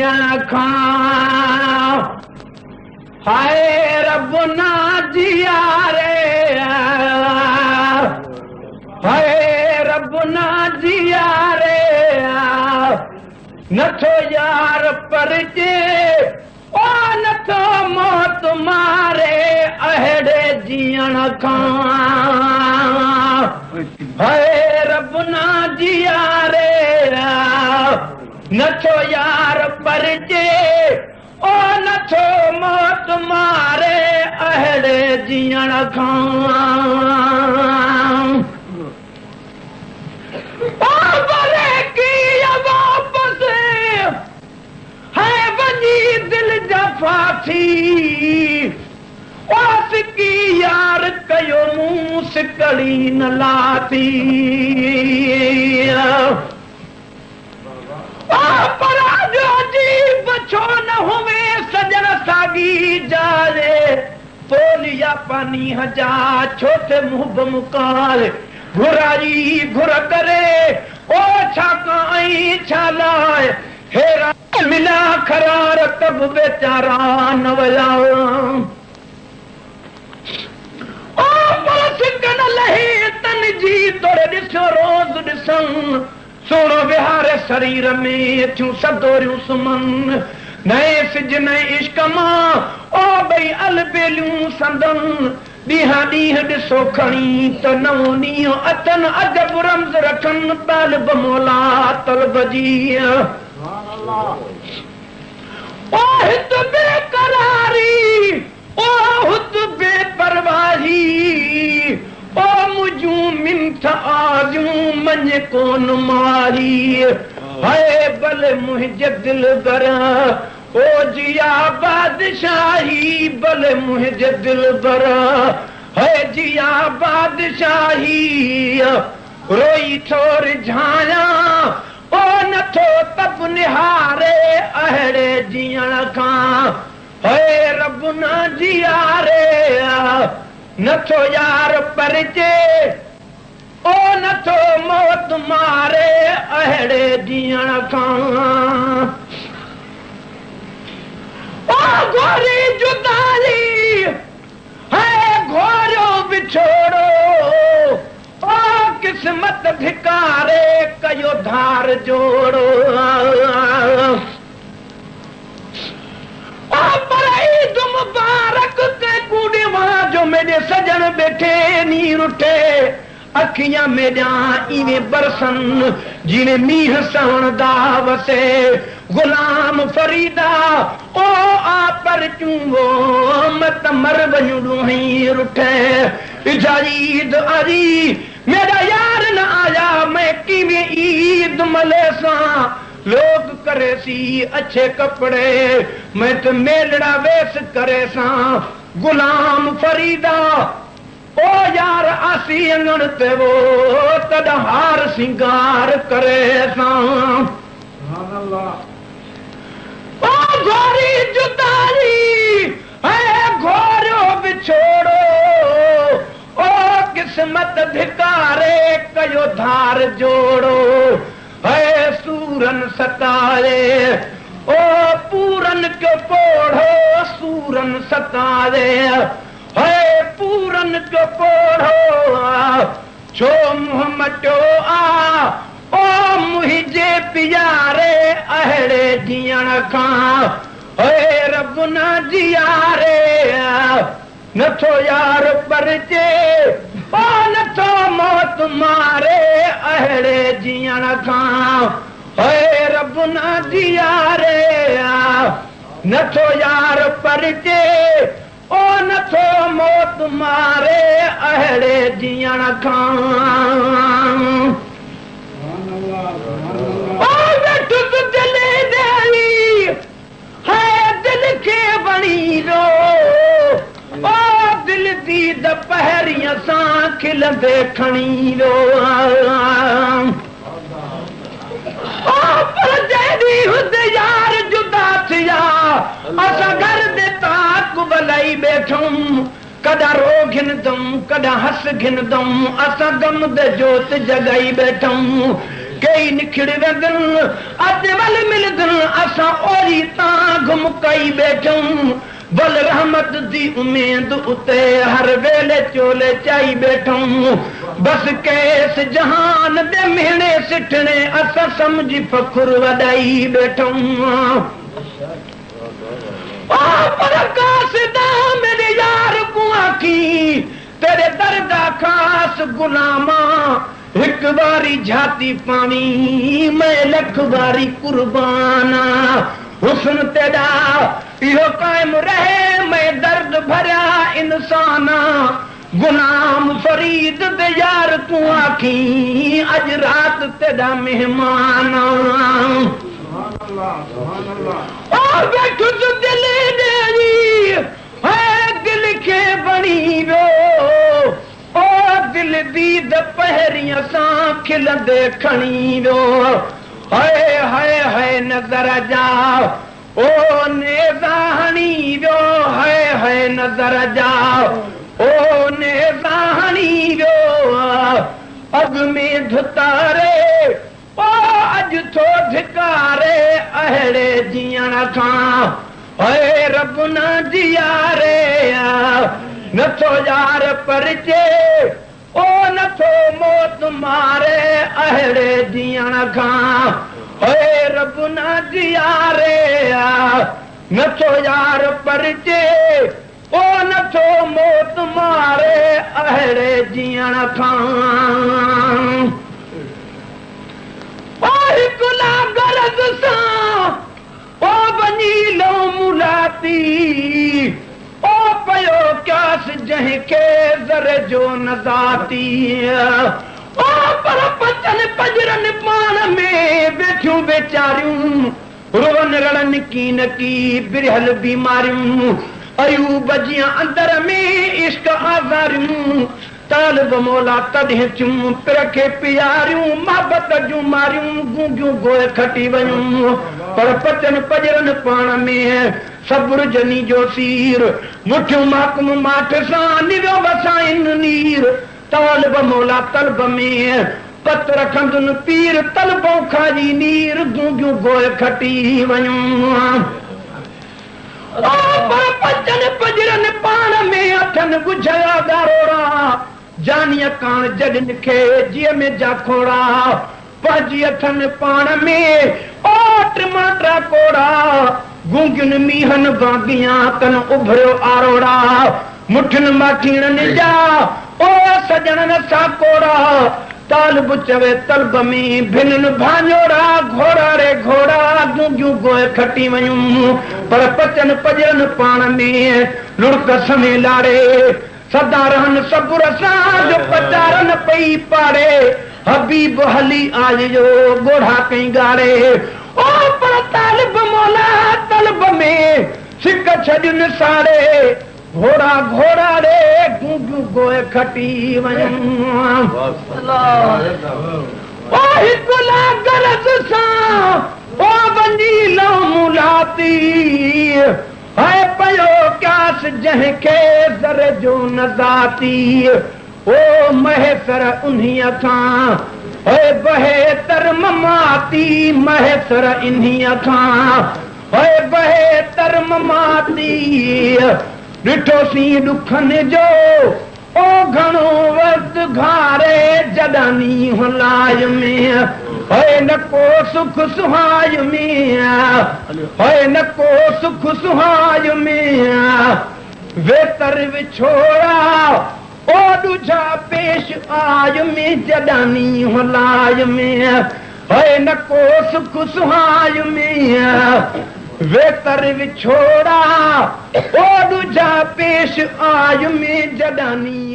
जीअण खां हाय रब ना जियारे हाय रब ना जियारे नथो यार परजे ओ नथो मौत मारे अहिड़े जीअण खां हाय रब ना जियारे नथो यार परजे ओ नथो मौत मारे अहिड़े जीअण खां भले की वापस है वञी दिल जफ़ा थी सिकी यार कयो मूं सिकड़ी न लाती छो न हुवे सजन सागी जाले पोलिया पानी हजा छोटे मुंह मुकाल घुराई घुर करे ओ छा काई छा लाए हेरा मिला खरार तब बेचारा न वयाओ ओ सिकन लहे तन जी तोड़े ॾिसो रोज़ ॾिसण सोनो विहारे शरीर में थियूं सदोरियूं सुमन नए सिज नए इश्क मां ओ भई अलबेलियूं संदन ॾींहं ॾींहं ॾिसो खणी त नओं ॾींहुं अचनि अजब रम्ज़ रखनि तालिब मौला तलब जी ओ हित बेकरारी ओ हुत बेपरवाही ओ मुझूं मिंथ आजूं मन कोन मारी हाय भले मुंहिंजे दिल बर ओ जिया बादशाही भले मुंहिंजे दिल बर हाय जिया बादशाही रोई थोर झाया ओ नथो तब निहारे अहिड़े जीअण खां हाय रब ना जियारे नथो यार परजे ओ नथो मौत मारे अहिड़े जीअण खां ओ घोरी जुदाई है घोरियो बिछोड़ो ओ किस्मत भिकारे कयो धार जोड़ो ईद मुबारक ते कूड़े वहां जो मेरे सजन बैठे नी रुठे अखियां मेरा इवें बरसन जिने मीह सावण दावसे गुलाम फरीदा ओ आ पर चूंगो मत मर वञू ही रुठे इजाईद अरी मेरा यार न आया मैं किवें ईद मले सां लोग करे सी अच्छे कपड़े मैं तो मेलड़ा वेस करे सा गुलाम फरीदा ओ यार आसी अंगण ते वो तद हार सिंगार करे सा ओ घोरी जुदाई है घोरियो बिछोड़ो ओ किस्मत धिकारे कयो धार जोड़ो है सूरन सताए ओ पूरन के पोढ़ो सूरन सताए है पूरन के पोढ़ो छो मुँह मटो आ ओ मुझे प्यारे अहिड़े जीअण खां है रब ना जियारे नथो यार परजे ओ नथो मौत मारे अहिड़े जीअण खां है रब ना जियारे नथो यार परजे ओ नथो मौत मारे अहिड़े जीअण खां ओ वेठ दिल ॾेई है दिल खे वणी रो ओ दिल दी दपहरिया सां खिलंदे खणी रो यार जुदा थिया असां घर दे ताक वलाई बैठूं कदा रो घिनदम कदा हस घिनदम असां गम दे जोत जगाई बैठूं कई निखड़ वेंदन अज वल मिलदन असां ओरी कई ता घुम कई बैठूं बल रहमत दी उम्मीद उते हर वेले चोले चाई बैठूं बस कैस जहान दे मेहणे सिठणे असा समझी फखुर वडाई बैठूं पर कासदा मेरे यार को आखी तेरे दर्दा खास गुलामा एक बारी झाती पानी मैं लख बारी कुर्बाना हुस्न तेरा इहो कायम रहे मैं दर्द भरिया इंसाना गुलाम फरीद दे यार तू आखी अज रात तेरा मेहमान और बैठो जो दिल दे दिल के बनी वो ओ दिल दी दपहरियां सा खिलंदे खणी वो हाय हाय हाय नजर जा ओ नेज़ा हणी वो हाय हाय नजर जा ओ नेज़ा हणी वो अग में धुतारे ओ अज थो धिकारे अहड़े जीअण खां हाय रब न जियारे नथो यार परचे ओ नथो मौत मारे अहड़े जीअण खां हाय रब न जियारे नथो यार परचे ओ नथो मौत मारे अहड़े जीअण खां गुला गरज सां ओ बनी लो मुलाती ओ पयो क्यास जंहिंखे ज़र जो नज़ाती ओ पर पचन पजरन पाण में वेठियूं बेचारियूं रोवन रड़न की न की बिरहल बीमारियूं अयूब जियां अंदर में इश्क आज़ारियूं तालिब मौला तॾहिं चूं पिर खे पियारियूं मोहबत जूं मारियूं गूंगियूं गोए खटी वयूं पर पचन पजरन पाण में सब्र जनी जो सीर मुठियूं महकम माठ सां निवियो वसाइन नीर तालिब मौला तलब में पत रखंदुनि पीर तलबों खाजी नीर गूंगियूं गोए खटी वयूं पर पचन पजरन पाण में अथनि बुझया दारोड़ा जानिया कान जगन खे जीअ में जा खोड़ा पंहिंजी अथनि पाण में ओट मात्रा कोड़ा गूंगियुनि मीहनि बागियां तन उभरियो आरोड़ा मुठियुनि माठीणनि जा ओ सजणनि सां कोड़ा तालिब चवे तलब में भिननि भांजोड़ा घोड़ा रे घोड़ा गूंगियूं गोए खटी वयूं पर पचन पजरन पाण में लुड़क समें लाड़े सदा रहन सब्र सां जो पचारन पई पाड़े हबीब हली आयो गोढ़ा कई गाड़े ओ पर तालिब मौला तलब में सिक छॾियुनि साड़े घोड़ा घोड़ा रे गूंगियूं गोए खटी वयूं ओ हिकु ला गरज सां ओ वञी लो मुलाती हाय पयो क्यास जंहिंखे ज़र जो नज़ाती ओ महेसर उन्हीअ खां हाय बहेतर ममाती महेसर इन्हीअ खां हाय बहेतर ममाती ॾिठोसीं ॾुखनि जो ओ घणो वक़्तु घारे जॾानी हुलाय में हाय न को सुख सुहाय में हाय न को सुख सुहाय में वेतर विछोड़ा ओ ॾुझा पेश आय में जॾानी हुलाय में हाय न को सुख सुहाय में वेतर विछोड़ा ओ ॾुझा पेश आय में जॾानी